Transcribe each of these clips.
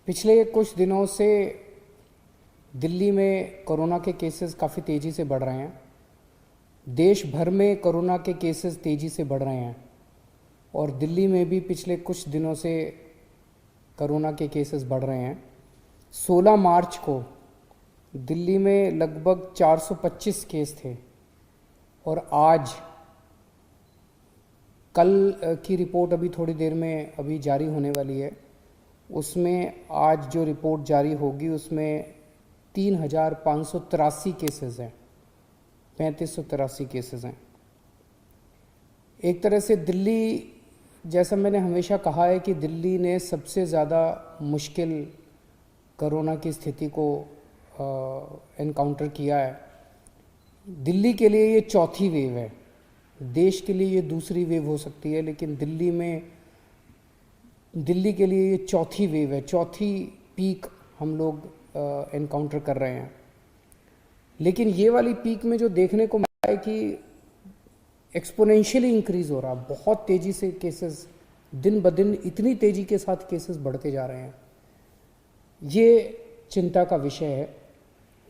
पिछले कुछ दिनों से दिल्ली में कोरोना के केसेस काफ़ी तेज़ी से बढ़ रहे हैं। देश भर में कोरोना के केसेस तेज़ी से बढ़ रहे हैं और दिल्ली में भी पिछले कुछ दिनों से कोरोना के केसेस बढ़ रहे हैं। 16 मार्च को दिल्ली में लगभग 425 केस थे और आज कल की रिपोर्ट अभी थोड़ी देर में अभी जारी होने वाली है। उसमें आज जो रिपोर्ट जारी होगी उसमें 3,583 केसेस हैं, 3,583 केसेस हैं। एक तरह से दिल्ली, जैसा मैंने हमेशा कहा है कि दिल्ली ने सबसे ज़्यादा मुश्किल कोरोना की स्थिति को एनकाउंटर किया है। दिल्ली के लिए ये चौथी वेव है, देश के लिए ये दूसरी वेव हो सकती है, लेकिन दिल्ली के लिए ये चौथी वेव है, चौथी पीक हम लोग एनकाउंटर कर रहे हैं। लेकिन ये वाली पीक में जो देखने को मिला है कि एक्सपोनेंशियली इंक्रीज हो रहा, बहुत तेज़ी से केसेस दिन ब दिन इतनी तेज़ी के साथ केसेस बढ़ते जा रहे हैं। ये चिंता का विषय है,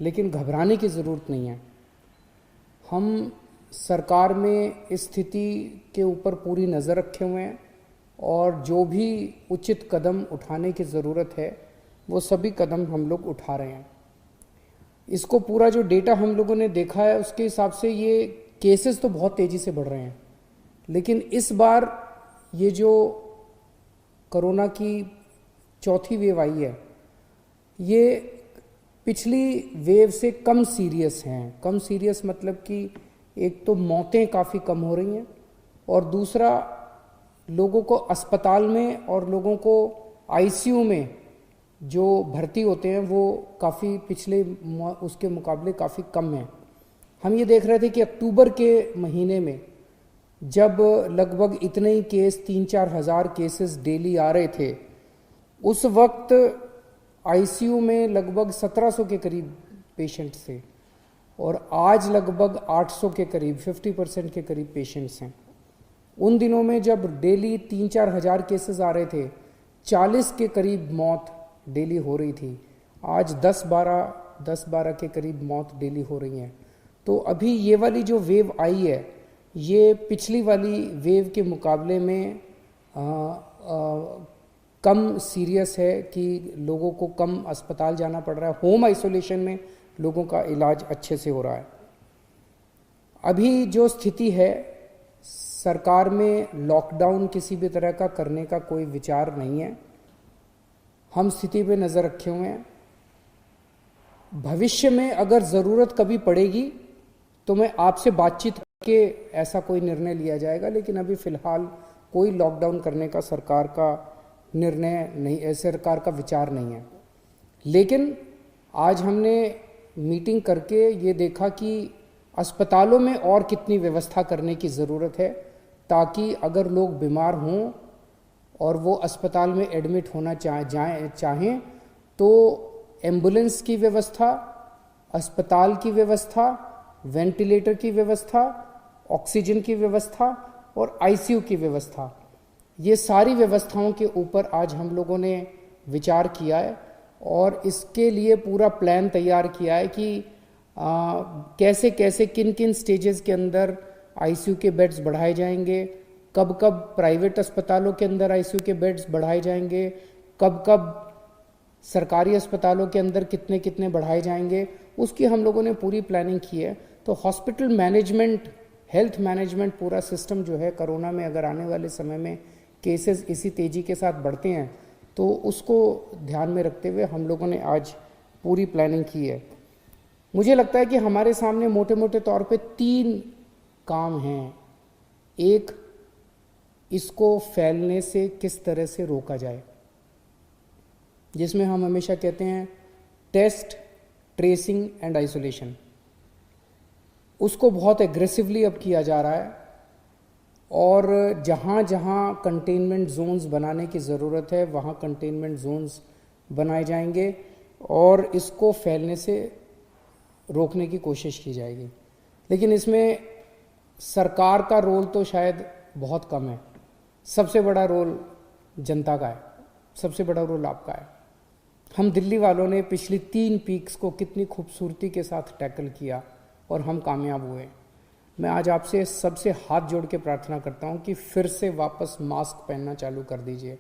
लेकिन घबराने की ज़रूरत नहीं है। हम सरकार में इस स्थिति के ऊपर पूरी नज़र रखे हुए हैं और जो भी उचित कदम उठाने की ज़रूरत है वो सभी कदम हम लोग उठा रहे हैं। इसको पूरा जो डेटा हम लोगों ने देखा है उसके हिसाब से ये केसेस तो बहुत तेज़ी से बढ़ रहे हैं, लेकिन इस बार ये जो कोरोना की चौथी वेव आई है ये पिछली वेव से कम सीरियस हैं। कम सीरियस मतलब कि एक तो मौतें काफ़ी कम हो रही हैं और दूसरा लोगों को अस्पताल में और लोगों को आईसीयू में जो भर्ती होते हैं वो काफ़ी पिछले उसके मुकाबले काफ़ी कम हैं। हम ये देख रहे थे कि अक्टूबर के महीने में जब लगभग इतने ही केस 3-4 हज़ार केसेस डेली आ रहे थे, उस वक्त आईसीयू में लगभग 1700 के करीब पेशेंट्स थे और आज लगभग 800 के करीब 50% के करीब पेशेंट्स हैं। उन दिनों में जब डेली 3-4 हज़ार केसेस आ रहे थे, 40 के करीब मौत डेली हो रही थी। आज 10-12 के करीब मौत डेली हो रही हैं। तो अभी ये वाली जो वेव आई है ये पिछली वाली वेव के मुकाबले में कम सीरियस है कि लोगों को कम अस्पताल जाना पड़ रहा है। होम आइसोलेशन में लोगों का इलाज अच्छे से हो रहा है। अभी जो स्थिति है, सरकार में लॉकडाउन किसी भी तरह का करने का कोई विचार नहीं है। हम स्थिति पे नज़र रखे हुए हैं। भविष्य में अगर ज़रूरत कभी पड़ेगी तो मैं आपसे बातचीत करके ऐसा कोई निर्णय लिया जाएगा, लेकिन अभी फ़िलहाल कोई लॉकडाउन करने का सरकार का निर्णय नहीं, सरकार का विचार नहीं है। लेकिन आज हमने मीटिंग करके ये देखा कि अस्पतालों में और कितनी व्यवस्था करने की ज़रूरत है ताकि अगर लोग बीमार हों और वो अस्पताल में एडमिट होना चाहें तो एम्बुलेंस की व्यवस्था, अस्पताल की व्यवस्था, वेंटिलेटर की व्यवस्था, ऑक्सीजन की व्यवस्था और आईसीयू की व्यवस्था, ये सारी व्यवस्थाओं के ऊपर आज हम लोगों ने विचार किया है और इसके लिए पूरा प्लान तैयार किया है कि कैसे कैसे किन किन स्टेजेस के अंदर आईसीयू के बेड्स बढ़ाए जाएंगे, कब कब प्राइवेट अस्पतालों के अंदर आईसीयू के बेड्स बढ़ाए जाएंगे, कब कब सरकारी अस्पतालों के अंदर कितने कितने बढ़ाए जाएंगे, उसकी हम लोगों ने पूरी प्लानिंग की है। तो हॉस्पिटल मैनेजमेंट, हेल्थ मैनेजमेंट पूरा सिस्टम जो है, कोरोना में अगर आने वाले समय में केसेस इसी तेज़ी के साथ बढ़ते हैं तो उसको ध्यान में रखते हुए हम लोगों ने आज पूरी प्लानिंग की है। मुझे लगता है कि हमारे सामने मोटे मोटे तौर पे 3 काम हैं। एक, इसको फैलने से किस तरह से रोका जाए, जिसमें हम हमेशा कहते हैं टेस्ट, ट्रेसिंग एंड आइसोलेशन। उसको बहुत एग्रेसिवली अब किया जा रहा है और जहाँ जहाँ कंटेनमेंट जोन्स बनाने की ज़रूरत है वहाँ कंटेनमेंट जोन्स बनाए जाएंगे और इसको फैलने से रोकने की कोशिश की जाएगी। लेकिन इसमें सरकार का रोल तो शायद बहुत कम है। सबसे बड़ा रोल जनता का है, सबसे बड़ा रोल आपका है। हम दिल्ली वालों ने पिछली 3 पीक्स को कितनी खूबसूरती के साथ टैकल किया और हम कामयाब हुए। मैं आज आपसे सबसे हाथ जोड़ के प्रार्थना करता हूं कि फिर से वापस मास्क पहनना चालू कर दीजिए।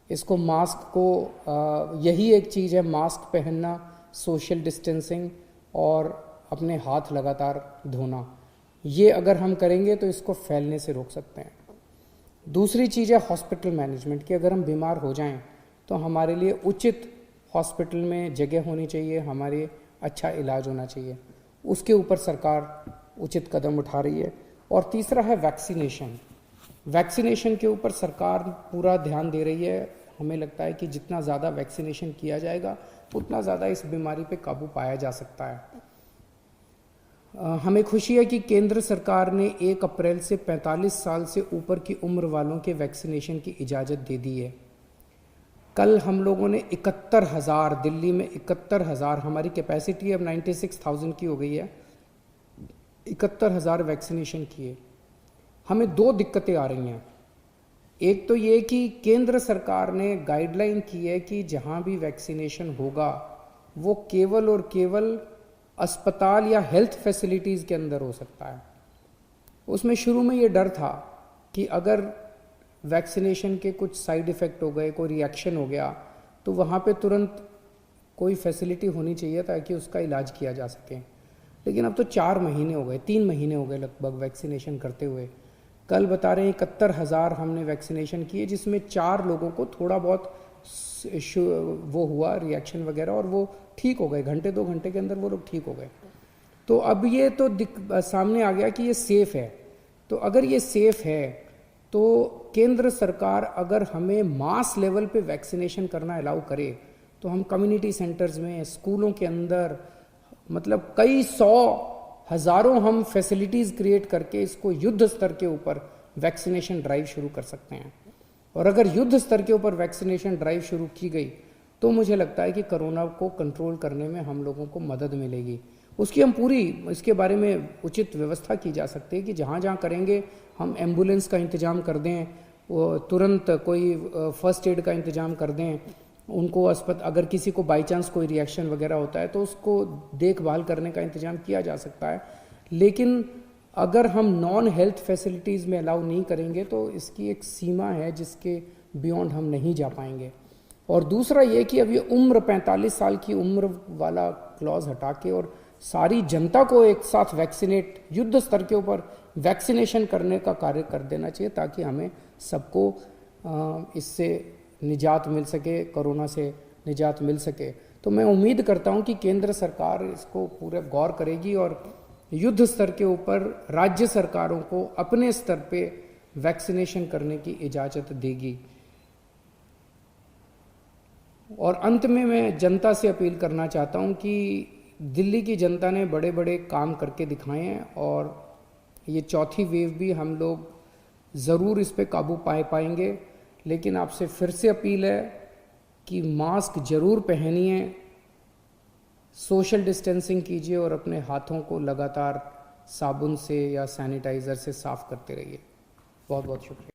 इसको मास्क को यही एक चीज़ है, मास्क पहनना, सोशल डिस्टेंसिंग और अपने हाथ लगातार धोना। ये अगर हम करेंगे तो इसको फैलने से रोक सकते हैं। दूसरी चीज़ है हॉस्पिटल मैनेजमेंट की। अगर हम बीमार हो जाएं तो हमारे लिए उचित हॉस्पिटल में जगह होनी चाहिए, हमारे अच्छा इलाज होना चाहिए। उसके ऊपर सरकार उचित कदम उठा रही है। और तीसरा है वैक्सीनेशन। वैक्सीनेशन के ऊपर सरकार पूरा ध्यान दे रही है। हमें लगता है कि जितना ज़्यादा वैक्सीनेशन किया जाएगा उतना ज़्यादा इस बीमारी पे काबू पाया जा सकता है। हमें खुशी है कि केंद्र सरकार ने 1 अप्रैल से 45 साल से ऊपर की उम्र वालों के वैक्सीनेशन की इजाज़त दे दी है। कल हम लोगों ने 71,000, दिल्ली में 71,000, हमारी कैपेसिटी अब 96,000 की हो गई है, 71,000 वैक्सीनेशन किए। हमें 2 दिक्कतें आ रही हैं। एक तो ये कि केंद्र सरकार ने गाइडलाइन की है कि जहां भी वैक्सीनेशन होगा वो केवल और केवल अस्पताल या हेल्थ फैसिलिटीज़ के अंदर हो सकता है। उसमें शुरू में ये डर था कि अगर वैक्सीनेशन के कुछ साइड इफ़ेक्ट हो गए, कोई रिएक्शन हो गया, तो वहाँ पे तुरंत कोई फैसिलिटी होनी चाहिए ताकि उसका इलाज किया जा सके। लेकिन अब तो 4 महीने हो गए, 3 महीने हो गए लगभग वैक्सीनेशन करते हुए। कल बता रहे हैं 71,000 हमने वैक्सीनेशन किए, जिसमें 4 लोगों को थोड़ा बहुत वो हुआ रिएक्शन वगैरह, और वो ठीक हो गए। घंटे 2 घंटे के अंदर वो लोग ठीक हो गए। तो अब ये तो सामने आ गया कि ये सेफ़ है। तो अगर ये सेफ़ है तो केंद्र सरकार अगर हमें मास लेवल पे वैक्सीनेशन करना अलाउ करे तो हम कम्युनिटी सेंटर्स में, स्कूलों के अंदर, मतलब कई 100 हज़ारों हम फैसिलिटीज़ क्रिएट करके इसको युद्ध स्तर के ऊपर वैक्सीनेशन ड्राइव शुरू कर सकते हैं। और अगर युद्ध स्तर के ऊपर वैक्सीनेशन ड्राइव शुरू की गई तो मुझे लगता है कि कोरोना को कंट्रोल करने में हम लोगों को मदद मिलेगी। उसकी हम पूरी, इसके बारे में उचित व्यवस्था की जा सकती है कि जहाँ जहाँ करेंगे हम एम्बुलेंस का इंतज़ाम कर दें, वो तुरंत कोई फर्स्ट एड का इंतज़ाम कर दें, उनको अगर किसी को बाई चांस कोई रिएक्शन वगैरह होता है तो उसको देखभाल करने का इंतज़ाम किया जा सकता है। लेकिन अगर हम नॉन हेल्थ फैसिलिटीज़ में अलाउ नहीं करेंगे तो इसकी एक सीमा है जिसके बियॉन्ड हम नहीं जा पाएंगे। और दूसरा ये कि अब ये उम्र 45 साल की उम्र वाला क्लॉज हटा के और सारी जनता को एक साथ वैक्सीनेट, युद्ध स्तर के ऊपर वैक्सीनेशन करने का कार्य कर देना चाहिए ताकि हमें सबको इससे निजात मिल सके, कोरोना से निजात मिल सके। तो मैं उम्मीद करता हूं कि केंद्र सरकार इसको पूरे गौर करेगी और युद्ध स्तर के ऊपर राज्य सरकारों को अपने स्तर पे वैक्सीनेशन करने की इजाज़त देगी। और अंत में मैं जनता से अपील करना चाहता हूं कि दिल्ली की जनता ने बड़े बड़े काम करके दिखाए हैं और ये चौथी वेव भी हम लोग ज़रूर इस पे काबू पाएंगे। लेकिन आपसे फिर से अपील है कि मास्क ज़रूर पहनिए, सोशल डिस्टेंसिंग कीजिए और अपने हाथों को लगातार साबुन से या सैनिटाइज़र से साफ़ करते रहिए। बहुत बहुत शुक्रिया।